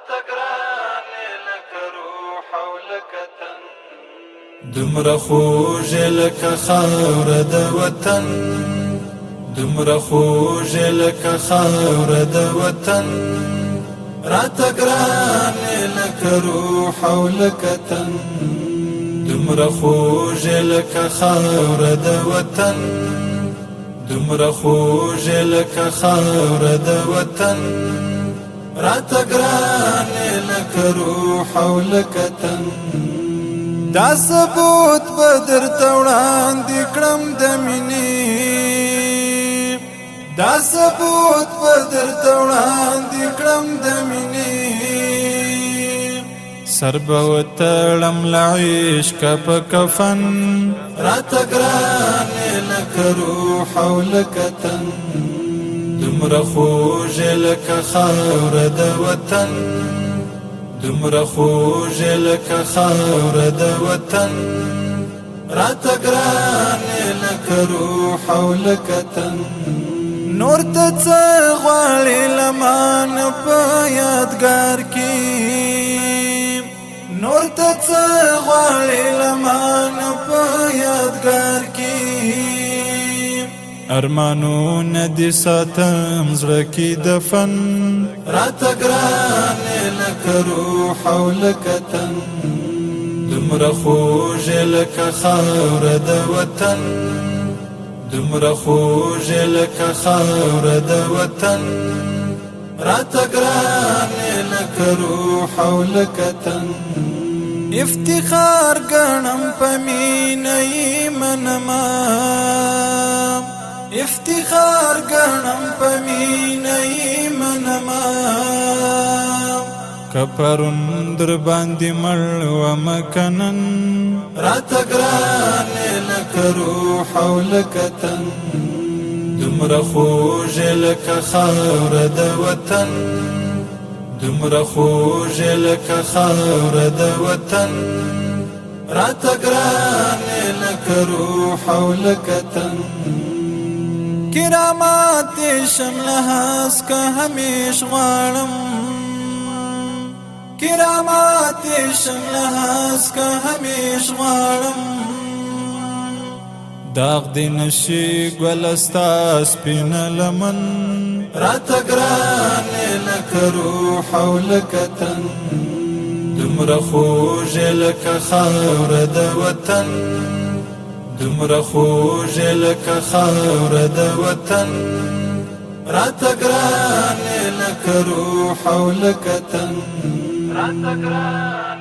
راته ګرانې لکه روح او لکه تن دومره خوږې لکه خاوره د وطن دومره خوږې لکه خاوره د وطن راته ګرانې لکه روح او لکه تن دومره خوږې لکه خاوره د وطن دومره خوږې لکه خاوره د وطن راته ګرانې لکه روح او لکه تن دا ثبوت به درته وړاندې کړم د مینې دا ثبوت به درته وړاندې کړم د مینې سر به وتړم له عشقه په کفن راته ګرانې لکه روح او لکه تن دومره خوږې لکه خاوره د وطن دومره خوږې لکه خاوره د وطن راته ګرانې لکه روح او لکه تن نور ته څه غواړې له مانه په یادګار کې نور ته څه غواړې له مانه په یادګار کې ارمانونه دې ساتم زړه کې دفن راته ګرانې لکه روح او لکه تن دومره خوږې لکه خاوره د وطن دومره خوږې لکه خاوره د وطن راته ګرانې لکه روح او لکه تن افتخار ګڼم په مینه یې منما افتخار ګڼم په مینه یې منما که پرون در باندې مړ ومه که نن راته ګرانې لکه روح او لکه تن دومره خوږې لکه خاوره د وطن دومره خوږې لکه خاوره د وطن راته ګرانې لکه روح او لکه تن کرامات دې شم له هسکه همیش غواړم کرامات دې شم له هسکه همیش غواړم داغ دې نشي ګله ستا سپینه لمن راته ګرانې لکه روح او لکه تن دومره خوږې لکه خاوره د وطن دومره خوږې لکه خاوره د وطن راته ګرانې لکه روح او لکه تن راته ګرانې